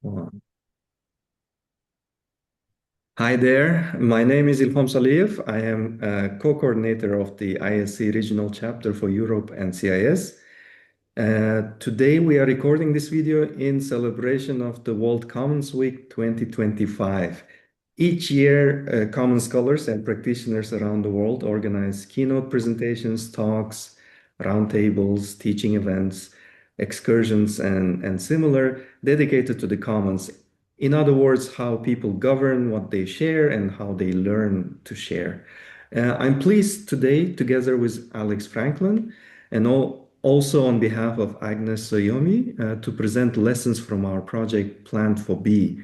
One. Hi there, my name is Ilham Saliyev. I am a co-coordinator of the IASC regional chapter for Europe and CIS. Today we are recording this video in celebration of the World Commons Week 2025. Each year, common scholars and practitioners around the world organize keynote presentations, talks, roundtables, teaching events, excursions, and similar dedicated to the commons. In other words, how people govern what they share and how they learn to share. I'm pleased today, together with Alex Franklin, and also on behalf of Agnes Soyomi, to present lessons from our project Plant for Bee.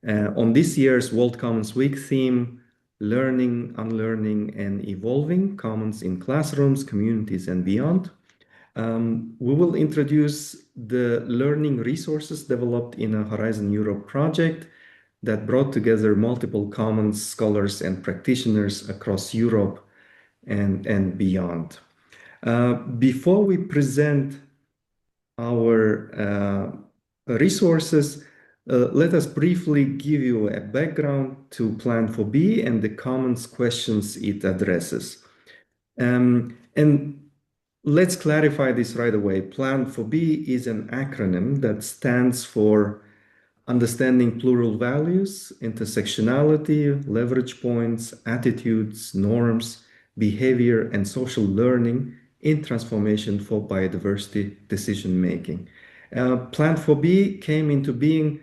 On this year's World Commons Week theme, Learning, Unlearning, and Evolving Commons in Classrooms, Communities, and Beyond. We will introduce the learning resources developed in a Horizon Europe project that brought together multiple commons scholars and practitioners across Europe and beyond. Before we present our resources, let us briefly give you a background to Plan for Bee and the commons questions it addresses. And let's clarify this right away. Plan for Bee is an acronym that stands for understanding plural values, intersectionality, leverage points, attitudes, norms, behavior, and social learning in transformation for biodiversity decision making. Plan for Bee came into being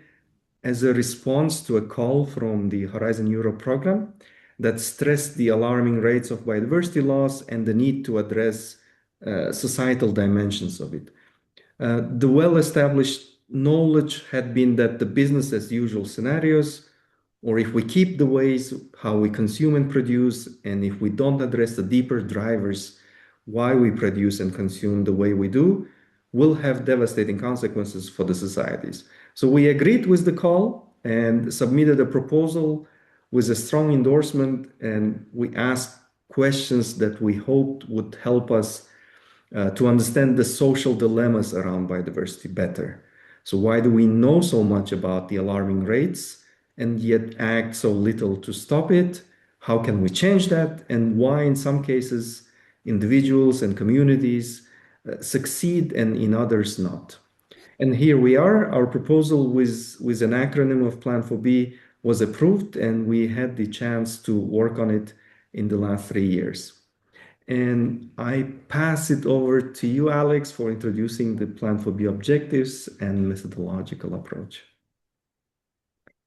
as a response to a call from the Horizon Europe program that stressed the alarming rates of biodiversity loss and the need to address societal dimensions of it. The well-established knowledge had been that the business as usual scenarios, or if we keep the ways how we consume and produce, and if we don't address the deeper drivers why we produce and consume the way we do, will have devastating consequences for the societies. So we agreed with the call and submitted a proposal with a strong endorsement, and we asked questions that we hoped would help us to understand the social dilemmas around biodiversity better. So why do we know so much about the alarming rates and yet act so little to stop it? How can we change that? And why in some cases individuals and communities succeed and in others not? And here we are. Our proposal with an acronym of Plan for Bee was approved, and we had the chance to work on it in the last 3 years. And I pass it over to you, Alex, for introducing the Plan for Bee objectives and methodological approach.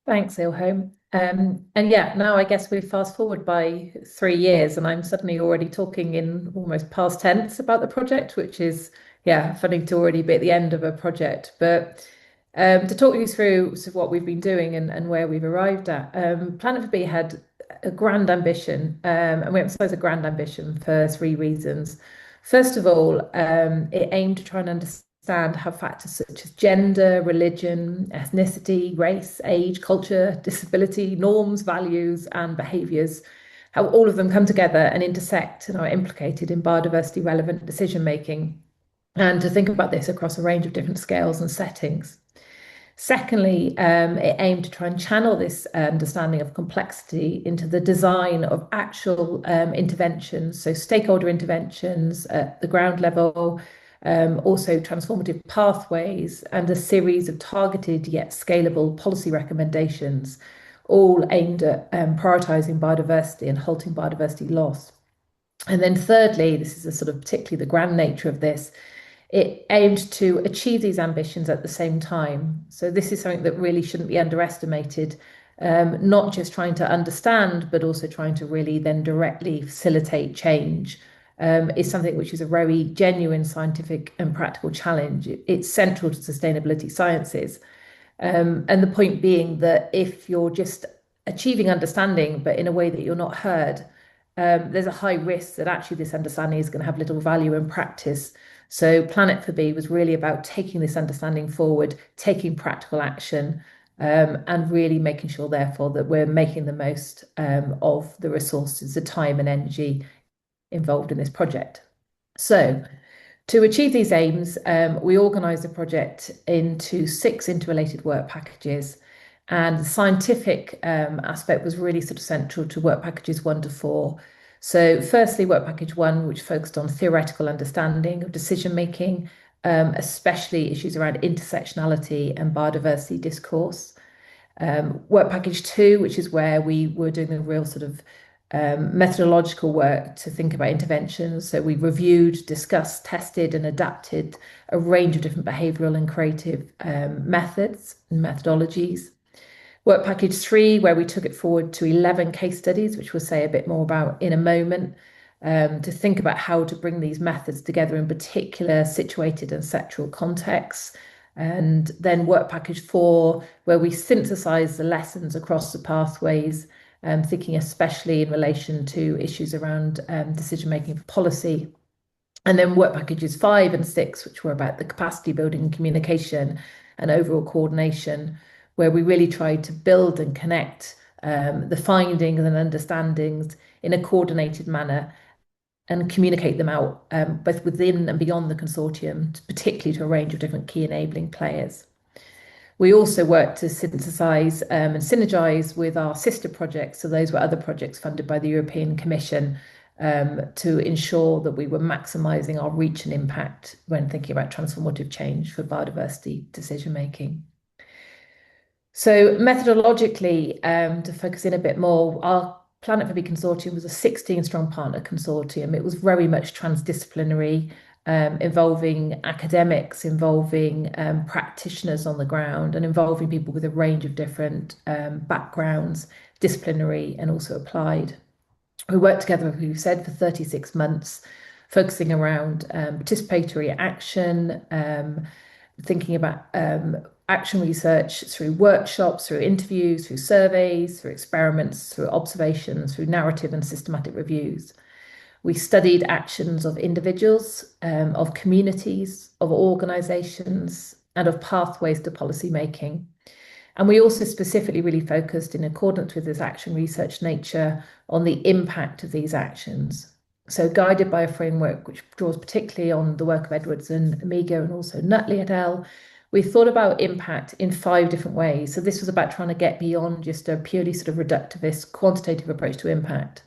Thanks, Ilham. And yeah, now I guess we fast forward by 3 years, and I'm suddenly already talking in almost past tense about the project, which is, yeah, funny to already be at the end of a project. But to talk you through sort of what we've been doing and where we've arrived at, Planet for Bee had a grand ambition, and we emphasize a grand ambition for 3 reasons. First of all, it aimed to try and understand how factors such as gender, religion, ethnicity, race, age, culture, disability, norms, values, and behaviours, how all of them come together and intersect and are implicated in biodiversity relevant decision making, and to think about this across a range of different scales and settings. Secondly, it aimed to try and channel this understanding of complexity into the design of actual interventions, so stakeholder interventions at the ground level, also transformative pathways, and a series of targeted yet scalable policy recommendations, all aimed at prioritising biodiversity and halting biodiversity loss. And then thirdly, this is a sort of particularly the grand nature of this, it aimed to achieve these ambitions at the same time. So this is something that really shouldn't be underestimated, not just trying to understand, but also trying to really then directly facilitate change. Is something which is a very genuine scientific and practical challenge. It's central to sustainability sciences. And the point being that if you're just achieving understanding, but in a way that you're not heard, there's a high risk that actually this understanding is going to have little value in practice. So Planet for Bee was really about taking this understanding forward, taking practical action, and really making sure, therefore, that we're making the most of the resources, the time and energy involved in this project. So To achieve these aims, we organised the project into 6 interrelated work packages, and the scientific aspect was really sort of central to work packages 1 to 4. So, firstly, work package 1, which focused on theoretical understanding of decision making, especially issues around intersectionality and biodiversity discourse. Work package 2, which is where we were doing the real sort of methodological work to think about interventions. So we reviewed, discussed, tested, and adapted a range of different behavioural and creative methods and methodologies. Work package 3, where we took it forward to 11 case studies, which we'll say a bit more about in a moment, to think about how to bring these methods together in particular situated and sectoral contexts. And then work package 4, where we synthesize the lessons across the pathways, thinking especially in relation to issues around decision making for policy. And then work packages 5 and 6, which were about the capacity building, communication, and overall coordination, where we really tried to build and connect the findings and understandings in a coordinated manner and communicate them out both within and beyond the consortium, particularly to a range of different key enabling players. We also worked to synthesize and synergize with our sister projects. So those were other projects funded by the European Commission to ensure that we were maximizing our reach and impact when thinking about transformative change for biodiversity decision making. So methodologically, to focus in a bit more, our Planet for B consortium was a 16-strong partner consortium. It was very much transdisciplinary, involving academics, involving practitioners on the ground, and involving people with a range of different backgrounds, disciplinary and also applied. We worked together, as we've said, for 36 months, focusing around participatory action, thinking about action research through workshops, through interviews, through surveys, through experiments, through observations, through narrative and systematic reviews. We studied actions of individuals, of communities, of organisations, and of pathways to policy making. And we also specifically really focused, in accordance with this action research nature, on the impact of these actions. So guided by a framework which draws particularly on the work of Edwards and Amigo and also Nutley et al., we thought about impact in 5 different ways. So this was about trying to get beyond just a purely sort of reductivist quantitative approach to impact.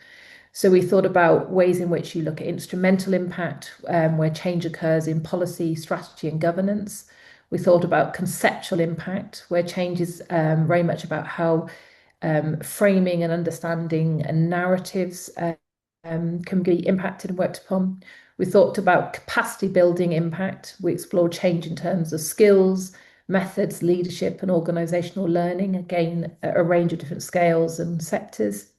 So we thought about ways in which you look at instrumental impact, where change occurs in policy, strategy, and governance. We thought about conceptual impact, where change is very much about how framing and understanding and narratives can be impacted and worked upon. We thought about capacity building impact. We explored change in terms of skills, methods, leadership, and organizational learning, again, at a range of different scales and sectors.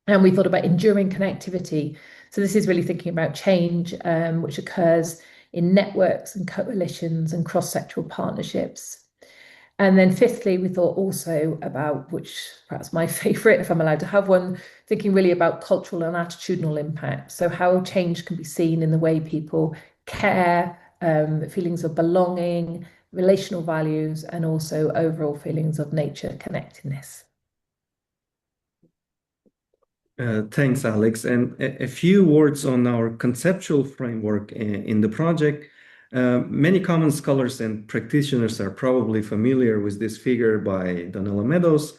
And we thought about enduring connectivity. So this is really thinking about change, which occurs in networks and coalitions and cross-sectoral partnerships. And then fifthly, we thought also about, which perhaps my favorite, if I'm allowed to have one, thinking really about cultural and attitudinal impact. So how change can be seen in the way people care, feelings of belonging, relational values, and also overall feelings of nature connectedness. Thanks, Alex. And a few words on our conceptual framework in the project. Many common scholars and practitioners are probably familiar with this figure by Donella Meadows.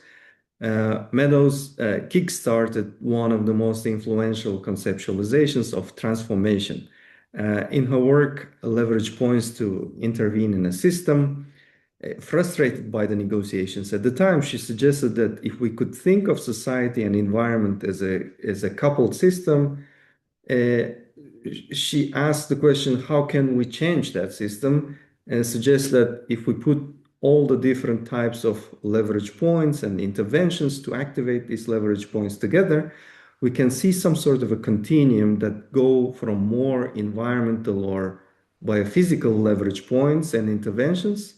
Meadows kickstarted one of the most influential conceptualizations of transformation. In her work, Leverage Points to Intervene in a System, frustrated by the negotiations at the time, she suggested that if we could think of society and environment as a coupled system, she asked the question, how can we change that system? And suggests that if we put all the different types of leverage points and interventions to activate these leverage points together, we can see some sort of a continuum that go from more environmental or biophysical leverage points and interventions,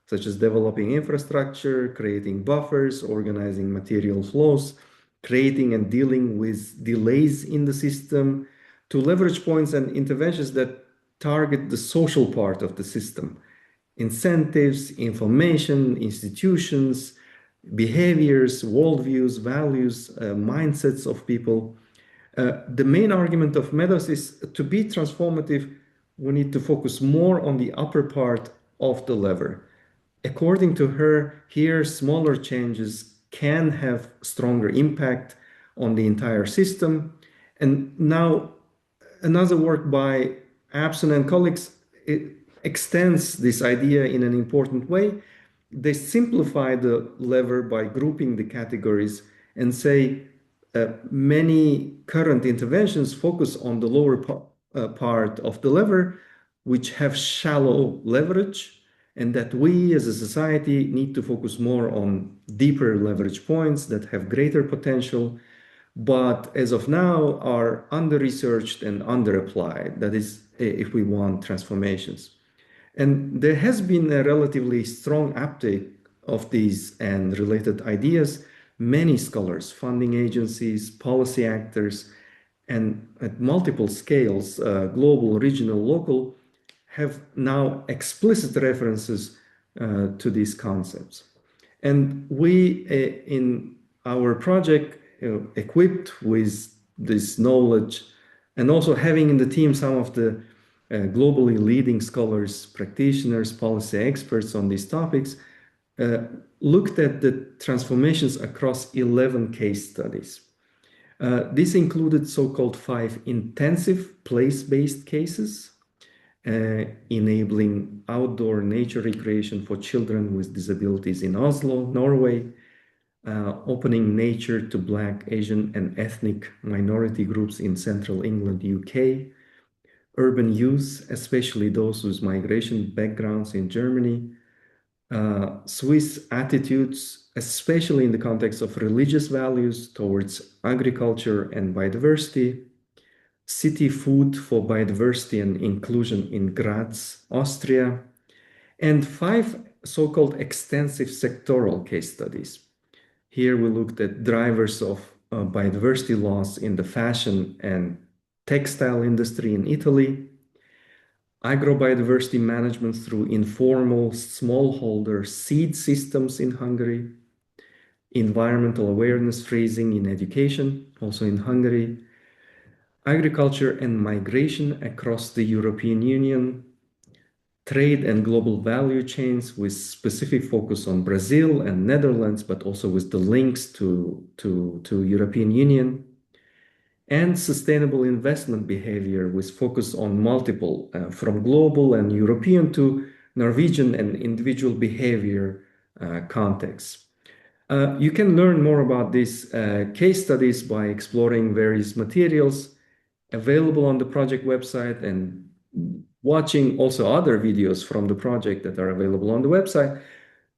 such as developing infrastructure, creating buffers, organizing material flows, creating and dealing with delays in the system, to leverage points and interventions that target the social part of the system. Incentives, information, institutions, behaviors, worldviews, values, mindsets of people. The main argument of Meadows is to be transformative, we need to focus more on the upper part of the lever. According to her, here smaller changes can have stronger impact on the entire system. And now another work by Abson and colleagues extends this idea in an important way. They simplify the lever by grouping the categories and say many current interventions focus on the lower part of the lever, which have shallow leverage, and that we as a society need to focus more on deeper leverage points that have greater potential, but as of now are under-researched and under-applied. That is, if we want transformations. And there has been a relatively strong uptake of these and related ideas. Many scholars, funding agencies, policy actors, and at multiple scales, global, regional, local, have now explicit references to these concepts. And we, in our project, equipped with this knowledge, and also having in the team some of the globally leading scholars, practitioners, policy experts on these topics, looked at the transformations across 11 case studies. This included so-called 5 intensive place-based cases, enabling outdoor nature recreation for children with disabilities in Oslo, Norway, opening nature to Black, Asian, and ethnic minority groups in Central England, UK, urban youth, especially those with migration backgrounds in Germany, Swiss attitudes, especially in the context of religious values towards agriculture and biodiversity, city food for biodiversity and inclusion in Graz, Austria, and 5 so-called extensive sectoral case studies. Here we looked at drivers of biodiversity loss in the fashion and textile industry in Italy, agrobiodiversity management through informal smallholder seed systems in Hungary, environmental awareness raising in education, also in Hungary, agriculture and migration across the European Union, trade and global value chains with specific focus on Brazil and Netherlands, but also with the links to European Union, and sustainable investment behavior with focus on multiple, from global and European to Norwegian and individual behavior contexts. You can learn more about these case studies by exploring various materials available on the project website and watching also other videos from the project that are available on the website.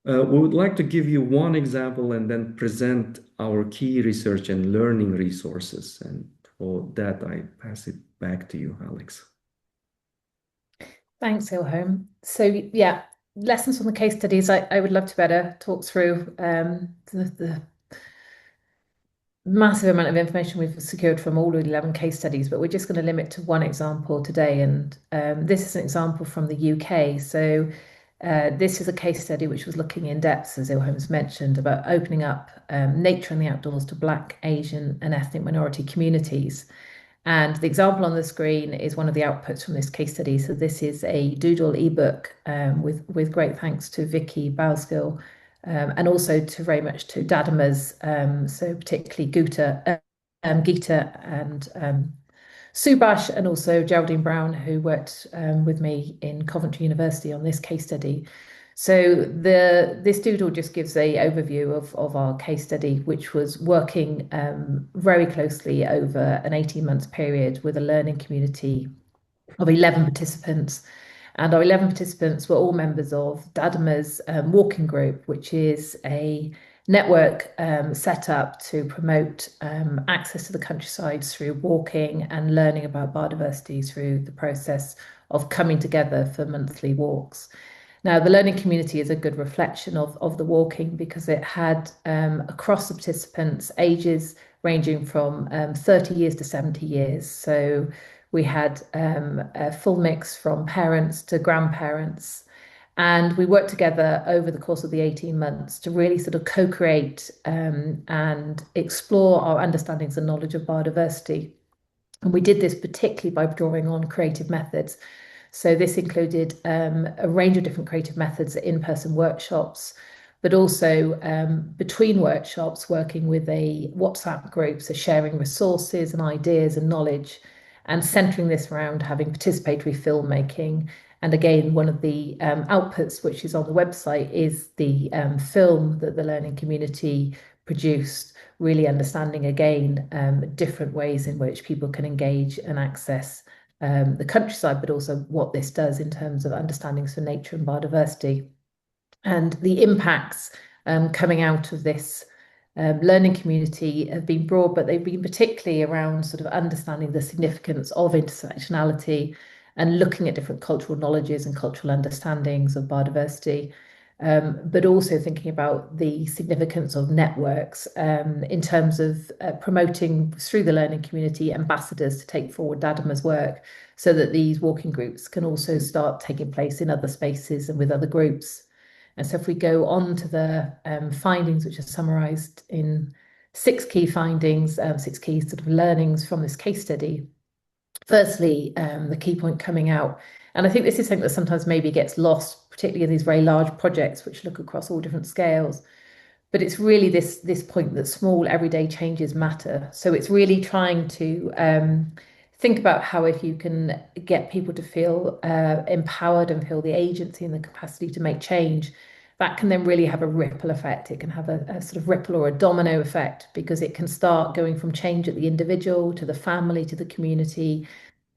We would like to give you one example and then present our key research and learning resources. And for that, I pass it back to you, Alex. Thanks, Ilham. So yeah, lessons from the case studies. I would love to better talk through the massive amount of information we've secured from all 11 case studies, but we're just going to limit to one example today. And this is an example from the UK. So this is a case study which was looking in depth, as Ilham's mentioned, about opening up nature and the outdoors to Black, Asian, and ethnic minority communities. And the example on the screen is one of the outputs from this case study. So this is a Doodle ebook with great thanks to Vicky Bowskill, and also to very much to Dadamas, so particularly Gita and Subash, and also Geraldine Brown, who worked with me in Coventry University on this case study. So this doodle just gives an overview of our case study, which was working very closely over an 18-month period with a learning community of 11 participants. And our 11 participants were all members of Dadamas Walking Group, which is a network set up to promote access to the countryside through walking and learning about biodiversity through the process of coming together for monthly walks. Now, the learning community is a good reflection of the walking because it had across the participants ages ranging from 30 years to 70 years. So we had a full mix from parents to grandparents. And we worked together over the course of the 18 months to really sort of co-create and explore our understandings and knowledge of biodiversity. And we did this particularly by drawing on creative methods. So this included a range of different creative methods, in-person workshops, but also between workshops, working with a WhatsApp group, so sharing resources and ideas and knowledge, and centering this around having participatory filmmaking. And again, one of the outputs, which is on the website, is the film that the learning community produced, really understanding again different ways in which people can engage and access the countryside, but also what this does in terms of understandings for nature and biodiversity. And the impacts coming out of this learning community have been broad, but they've been particularly around sort of understanding the significance of intersectionality and looking at different cultural knowledges and cultural understandings of biodiversity, but also thinking about the significance of networks in terms of promoting through the learning community ambassadors to take forward Dadima's work so that these walking groups can also start taking place in other spaces and with other groups. And so if we go on to the findings, which are summarised in 6 key findings, 6 key sort of learnings from this case study. Firstly, the key point coming out, and I think this is something that sometimes maybe gets lost, particularly in these very large projects which look across all different scales, but it's really this point that small everyday changes matter. So it's really trying to think about how, if you can get people to feel empowered and feel the agency and the capacity to make change, that can then really have a ripple effect. It can have a sort of ripple or a domino effect, because it can start going from change at the individual to the family to the community,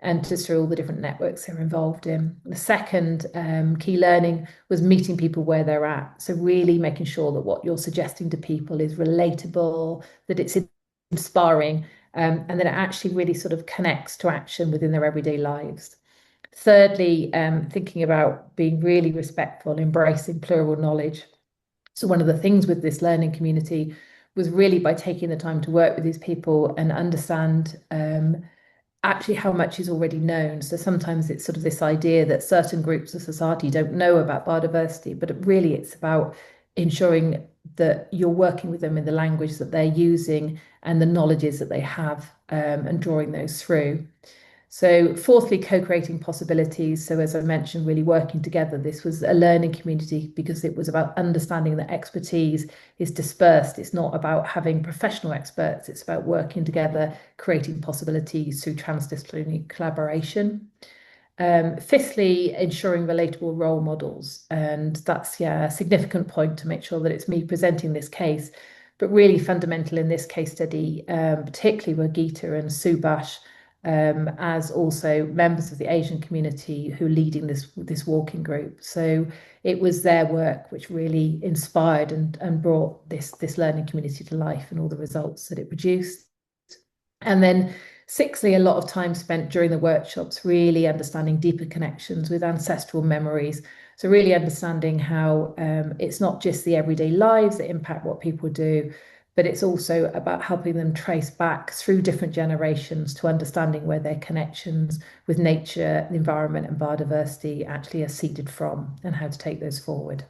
and just through all the different networks they're involved in. The second key learning was meeting people where they're at. So really making sure that what you're suggesting to people is relatable, that it's inspiring, and that it actually really sort of connects to action within their everyday lives. Thirdly, thinking about being really respectful, embracing plural knowledge. So one of the things with this learning community was really by taking the time to work with these people and understand actually how much is already known. So sometimes it's sort of this idea that certain groups of society don't know about biodiversity, but really it's about ensuring that you're working with them in the language that they're using and the knowledges that they have, and drawing those through. So fourthly, co-creating possibilities. So as I mentioned, really working together. This was a learning community because it was about understanding that expertise is dispersed. It's not about having professional experts. It's about working together, creating possibilities through transdisciplinary collaboration. Fifthly, ensuring relatable role models. And that's, a significant point to make sure that it's me presenting this case, but really fundamental in this case study, particularly were Geeta and Subhash, as also members of the Asian community who are leading this walking group. So it was their work which really inspired and brought this learning community to life and all the results that it produced. And then sixthly, a lot of time spent during the workshops really understanding deeper connections with ancestral memories. So really understanding how it's not just the everyday lives that impact what people do, but it's also about helping them trace back through different generations to understanding where their connections with nature, the environment and biodiversity actually are seeded from, and how to take those forward.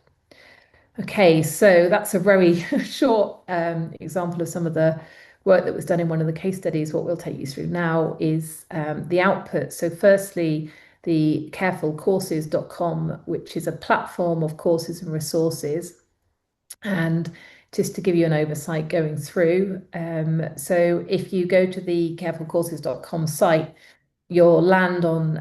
Okay, so that's a very short example of some of the work that was done in one of the case studies. What we'll take you through now is the output. So firstly, the carefulcourses.com, which is a platform of courses and resources. And just to give you an oversight going through, so if you go to the carefulcourses.com site, you'll land on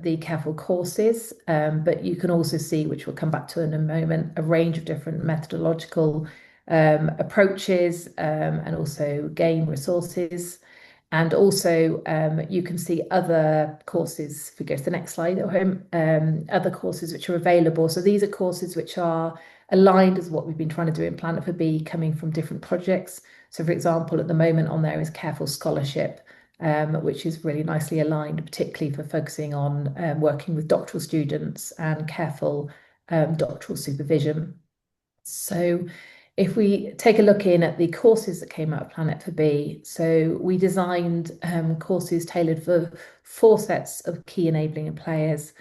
the Careful Courses, but you can also see, which we'll come back to in a moment, a range of different methodological approaches, and also game resources. And also you can see other courses, if we go to the next slide at home, other courses which are available. So these are courses which are aligned as what we've been trying to do in Planet for Bee, coming from different projects. So for example, at the moment on there is Careful Scholarship, which is really nicely aligned, particularly for focusing on working with doctoral students and careful doctoral supervision. So if we take a look in at the courses that came out of Planet for Bee, so we designed courses tailored for 4 sets of key enabling players.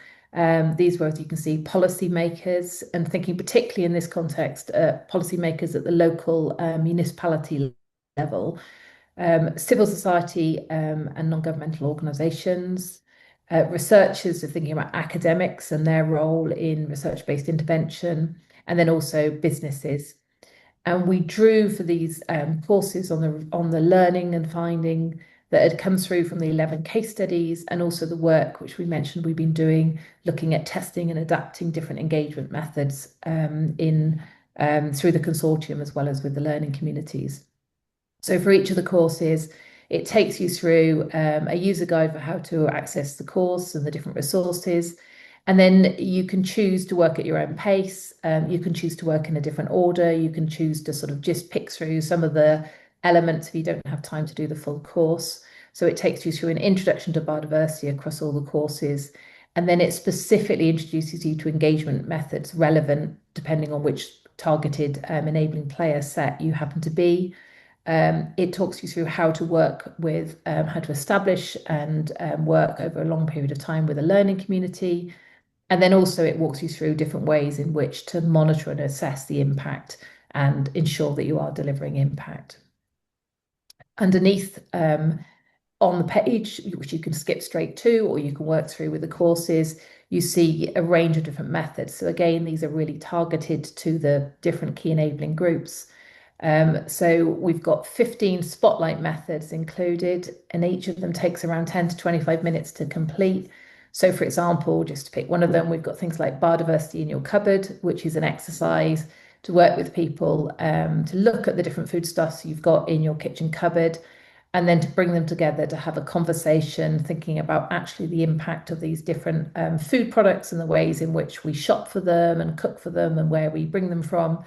These were, as you can see, policymakers, and thinking particularly in this context, policymakers at the local municipality level, civil society and non-governmental organisations, researchers are thinking about academics and their role in research-based intervention, and then also businesses. And we drew for these courses on the learning and finding that had come through from the 11 case studies, and also the work which we mentioned we've been doing, looking at testing and adapting different engagement methods through the consortium as well as with the learning communities. So for each of the courses, it takes you through a user guide for how to access the course and the different resources. And then you can choose to work at your own pace. You can choose to work in a different order. You can choose to sort of just pick through some of the elements if you don't have time to do the full course. So it takes you through an introduction to biodiversity across all the courses. And then it specifically introduces you to engagement methods relevant depending on which targeted enabling player set you happen to be. It talks you through how to work with, how to establish and work over a long period of time with a learning community. And then also it walks you through different ways in which to monitor and assess the impact and ensure that you are delivering impact. Underneath on the page, which you can skip straight to, or you can work through with the courses, you see a range of different methods. So again, these are really targeted to the different key enabling groups. So we've got 15 spotlight methods included, and each of them takes around 10 to 25 minutes to complete. So for example, just to pick one of them, we've got things like biodiversity in your cupboard, which is an exercise to work with people to look at the different foodstuffs you've got in your kitchen cupboard, and then to bring them together to have a conversation thinking about actually the impact of these different food products and the ways in which we shop for them and cook for them and where we bring them from,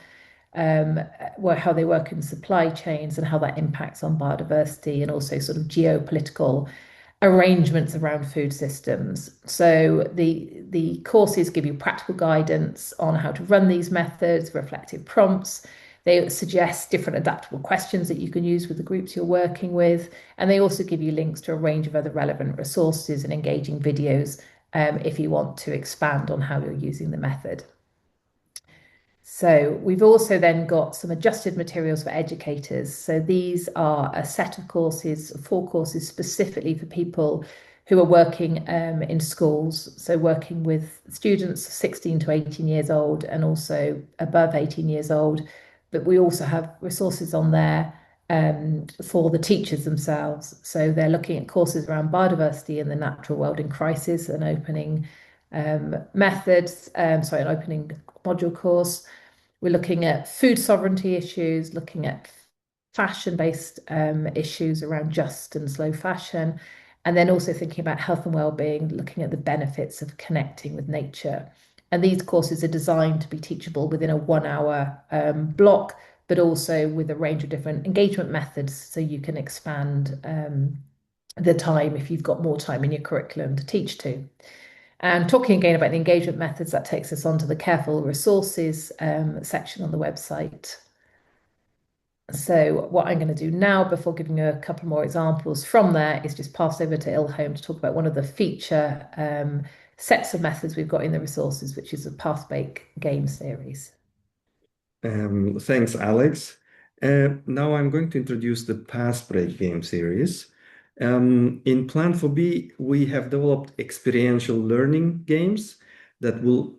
how they work in supply chains and how that impacts on biodiversity, and also sort of geopolitical arrangements around food systems. So the courses give you practical guidance on how to run these methods, reflective prompts. They suggest different adaptable questions that you can use with the groups you're working with. And they also give you links to a range of other relevant resources and engaging videos if you want to expand on how you're using the method. So we've also then got some adjusted materials for educators. So these are a set of courses, 4 courses specifically for people who are working in schools. So working with students 16 to 18 years old and also above 18 years old. But we also have resources on there for the teachers themselves. So they're looking at courses around biodiversity and the natural world in crisis, an opening methods, an opening module course. We're looking at food sovereignty issues, looking at fashion-based issues around just and slow fashion, and then also thinking about health and well-being, looking at the benefits of connecting with nature. And these courses are designed to be teachable within a 1-hour block, but also with a range of different engagement methods, so you can expand the time if you've got more time in your curriculum to teach to. And talking again about the engagement methods, that takes us on to the careful resources section on the website. So what I'm going to do now, before giving you a couple more examples from there, is just pass over to Ilham to talk about one of the feature sets of methods we've got in the resources, which is a Pathbreak game series. Thanks, Alex. Now I'm going to introduce the Pathbreak game series. In Plan for B, we have developed experiential learning games that will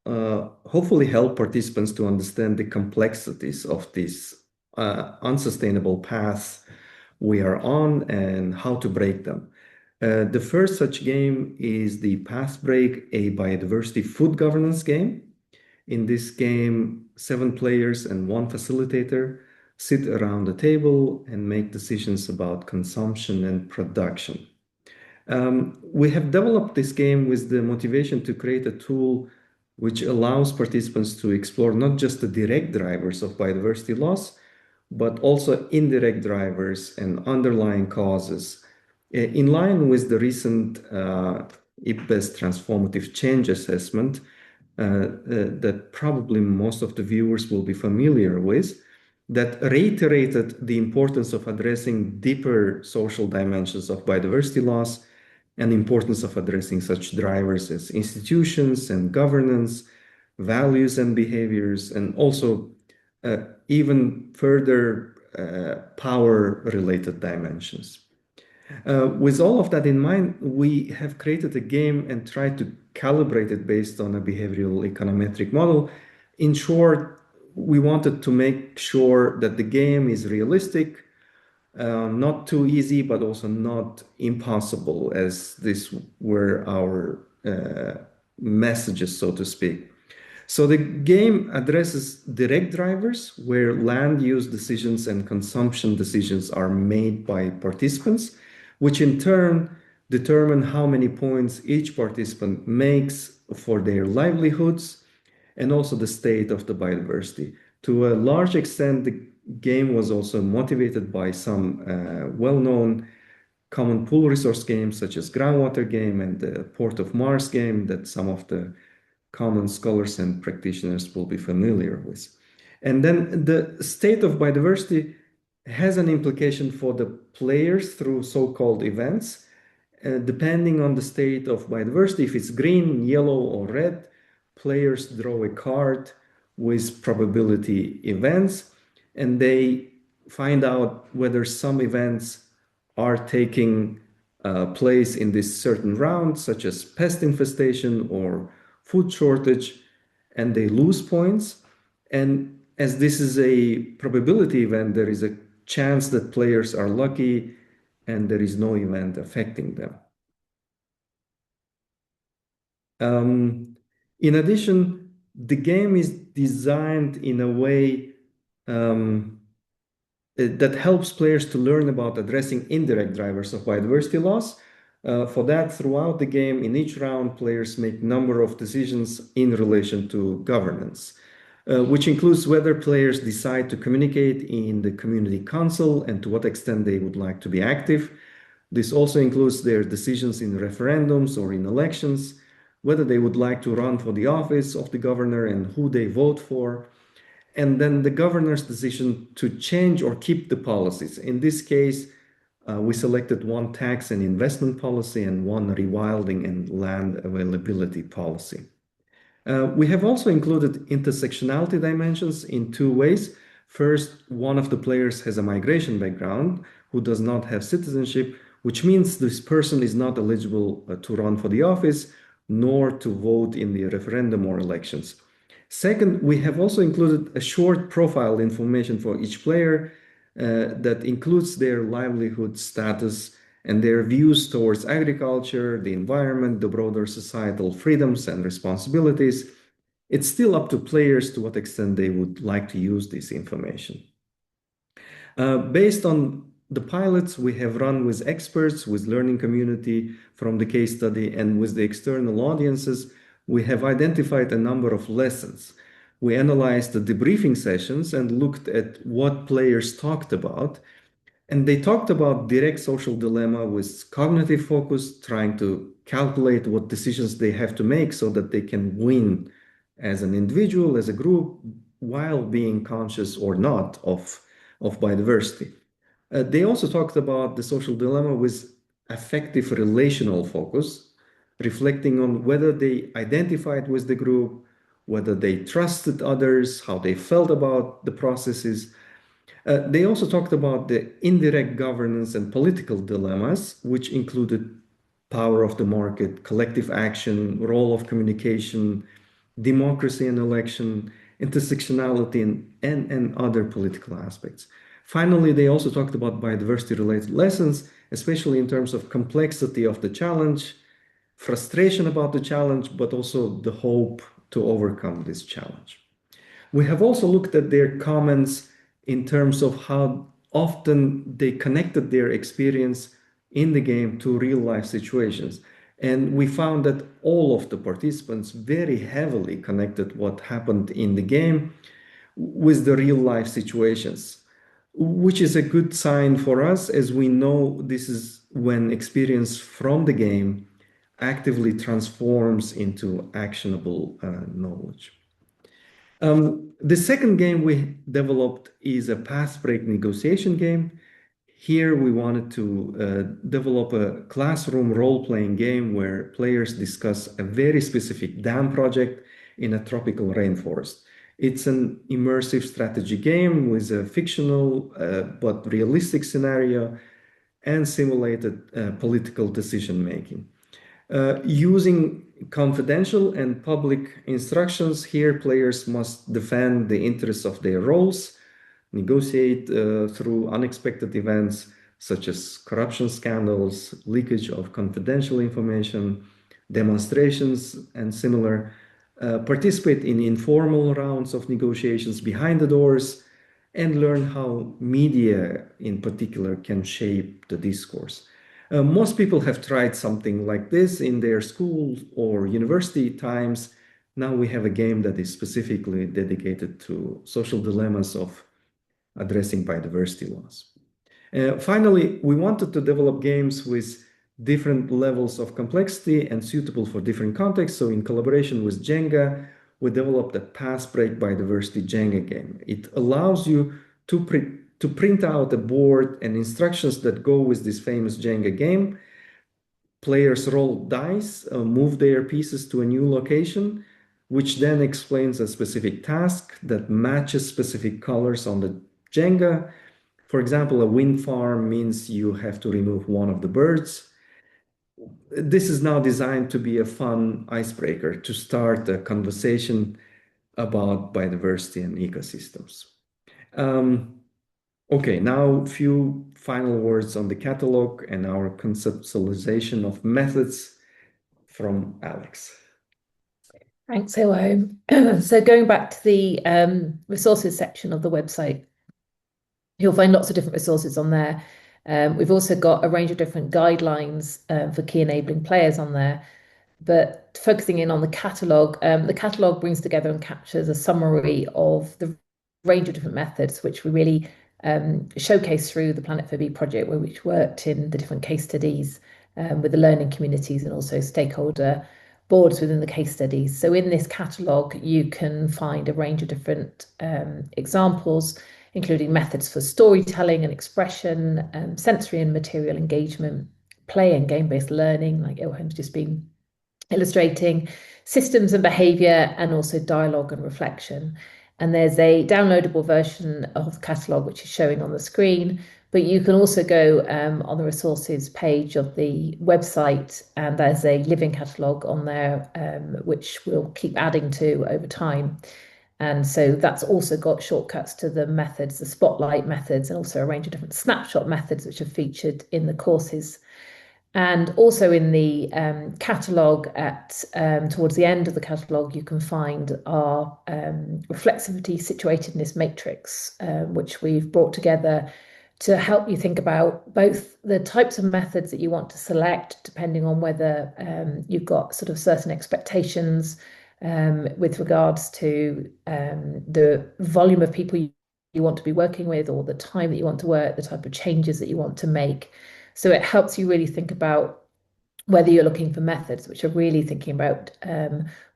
hopefully help participants to understand the complexities of these unsustainable paths we are on and how to break them. The first such game is the Pathbreak, a biodiversity food governance game. In this game, 7 players and 1 facilitator sit around the table and make decisions about consumption and production. We have developed this game with the motivation to create a tool which allows participants to explore not just the direct drivers of biodiversity loss, but also indirect drivers and underlying causes. In line with the recent IPBES transformative change assessment that probably most of the viewers will be familiar with, that reiterated the importance of addressing deeper social dimensions of biodiversity loss and importance of addressing such drivers as institutions and governance, values and behaviors, and also even further power-related dimensions. With all of that in mind, we have created a game and tried to calibrate it based on a behavioral econometric model. In short, we wanted to make sure that the game is realistic, not too easy, but also not impossible, as these were our messages, so to speak. So the game addresses direct drivers where land use decisions and consumption decisions are made by participants, which in turn determine how many points each participant makes for their livelihoods and also the state of the biodiversity. To a large extent, the game was also motivated by some well-known common pool resource games such as Groundwater game and the Port of Mars game that some of the common scholars and practitioners will be familiar with. And then the state of biodiversity has an implication for the players through so-called events. Depending on the state of biodiversity, if it's green, yellow, or red, players draw a card with probability events, and they find out whether some events are taking place in this certain round, such as pest infestation or food shortage, and they lose points. And as this is a probability event, there is a chance that players are lucky and there is no event affecting them. In addition, the game is designed in a way that helps players to learn about addressing indirect drivers of biodiversity loss. For that, throughout the game, in each round, players make a number of decisions in relation to governance, which includes whether players decide to communicate in the community council and to what extent they would like to be active. This also includes their decisions in referendums or in elections, whether they would like to run for the office of the governor and who they vote for, and then the governor's decision to change or keep the policies. In this case, we selected one tax and investment policy and one rewilding and land availability policy. We have also included intersectionality dimensions in two ways. First, one of the players has a migration background who does not have citizenship, which means this person is not eligible to run for the office nor to vote in the referendum or elections. Second, we have also included a short profile information for each player that includes their livelihood status and their views towards agriculture, the environment, the broader societal freedoms and responsibilities. It's still up to players to what extent they would like to use this information. Based on the pilots we have run with experts, with learning community from the case study, and with the external audiences, we have identified a number of lessons. We analyzed the debriefing sessions and looked at what players talked about. And they talked about direct social dilemma with cognitive focus, trying to calculate what decisions they have to make so that they can win as an individual, as a group, while being conscious or not of biodiversity. They also talked about the social dilemma with affective relational focus, reflecting on whether they identified with the group, whether they trusted others, how they felt about the processes. They also talked about the indirect governance and political dilemmas, which included power of the market, collective action, role of communication, democracy and election, intersectionality, and other political aspects. Finally, they also talked about biodiversity-related lessons, especially in terms of complexity of the challenge, frustration about the challenge, but also the hope to overcome this challenge. We have also looked at their comments in terms of how often they connected their experience in the game to real-life situations. And we found that all of the participants very heavily connected what happened in the game with the real-life situations, which is a good sign for us, as we know this is when experience from the game actively transforms into actionable knowledge. The second game we developed is a path break negotiation game. Here we wanted to develop a classroom role-playing game where players discuss a very specific dam project in a tropical rainforest. It's an immersive strategy game with a fictional but realistic scenario. and simulated political decision making. Using confidential and public instructions, here players must defend the interests of their roles, negotiate through unexpected events such as corruption scandals, leakage of confidential information, demonstrations, and similar, participate in informal rounds of negotiations behind the doors, and learn how media in particular can shape the discourse. Most people have tried something like this in their school or university times. Now we have a game that is specifically dedicated to social dilemmas of addressing biodiversity loss. Finally, we wanted to develop games with different levels of complexity and suitable for different contexts. So in collaboration with Jenga, we developed a pass break biodiversity Jenga game. It allows you to print out a board and instructions that go with this famous Jenga game. Players roll dice, move their pieces to a new location, which then explains a specific task that matches specific colors on the Jenga. For example, a wind farm means you have to remove one of the birds. This is now designed to be a fun icebreaker to start a conversation about biodiversity and ecosystems. Okay, now a few final words on the catalog and our conceptualization of methods from Alex. Thanks, Ilham. So going back to the resources section of the website, you'll find lots of different resources on there. We've also got a range of different guidelines for key enabling players on there. But focusing in on the catalogue brings together and captures a summary of the range of different methods, which we really showcase through the Planet for Bee project, where we worked in the different case studies with the learning communities and also stakeholder boards within the case studies. So in this catalogue, you can find a range of different examples, including methods for storytelling and expression, sensory and material engagement, play and game-based learning, like Ilham's just been illustrating, systems and behaviour, and also dialogue and reflection. And there's a downloadable version of the catalogue, which is showing on the screen, but you can also go on the resources page of the website, and there's a living catalogue on there, which we'll keep adding to over time. And so that's also got shortcuts to the methods, the spotlight methods, and also a range of different snapshot methods, which are featured in the courses. And also in the catalogue towards the end of the catalogue, you can find our reflexivity situatedness matrix, which we've brought together to help you think about both the types of methods that you want to select, depending on whether you've got sort of certain expectations with regards to the volume of people you want to be working with, or the time that you want to work, the type of changes that you want to make. So it helps you really think about whether you're looking for methods which are really thinking about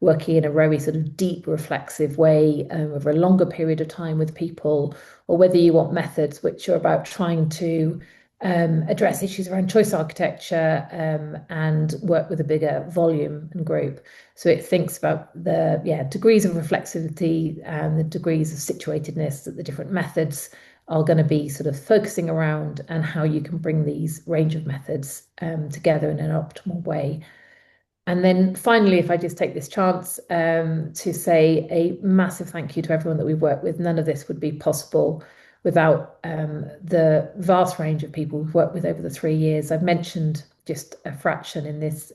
working in a very sort of deep reflexive way over a longer period of time with people, or whether you want methods which are about trying to address issues around choice architecture and work with a bigger volume and group. So it thinks about the degrees of reflexivity and the degrees of situatedness that the different methods are going to be sort of focusing around, and how you can bring these range of methods together in an optimal way. And then finally, if I just take this chance to say a massive thank you to everyone that we've worked with. None of this would be possible without the vast range of people we've worked with over the 3 years. I've mentioned just a fraction in this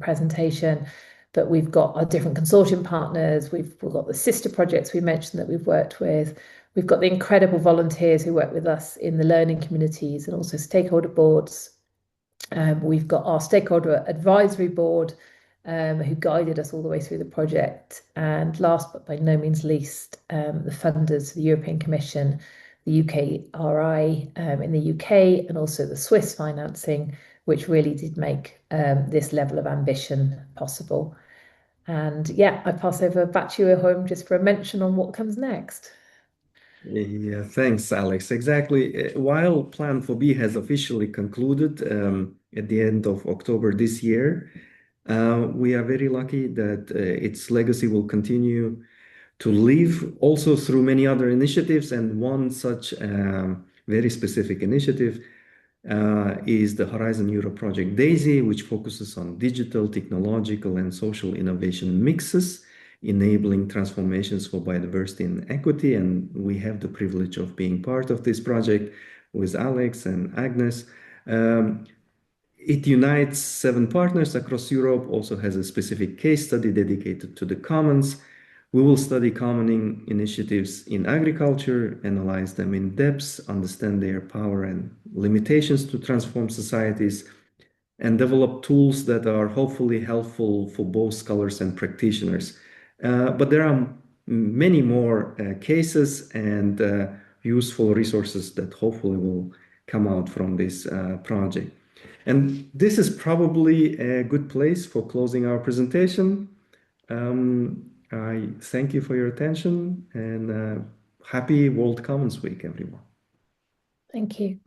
presentation, but we've got our different consortium partners. We've got the sister projects we mentioned that we've worked with. We've got the incredible volunteers who work with us in the learning communities and also stakeholder boards. We've got our stakeholder advisory board who guided us all the way through the project. And last but by no means least, the funders, the European Commission, the UKRI in the UK, and also the Swiss financing, which really did make this level of ambition possible. And yeah, I pass over back to you, Ilham, just for a mention on what comes next. Yeah, thanks, Alex. Exactly. While Plan for B has officially concluded at the end of October this year, we are very lucky that its legacy will continue to live also through many other initiatives. And one such very specific initiative is the Horizon Europe project DAISY, which focuses on digital, technological, and social innovation mixes, enabling transformations for biodiversity and equity. And we have the privilege of being part of this project with Alex and Agnes. It unites 7 partners across Europe, also has a specific case study dedicated to the commons. We will study common initiatives in agriculture, analyze them in depth, understand their power and limitations to transform societies, and develop tools that are hopefully helpful for both scholars and practitioners. But there are many more cases and useful resources that hopefully will come out from this project. And this is probably a good place for closing our presentation. I thank you for your attention and happy World Commons Week, everyone. Thank you.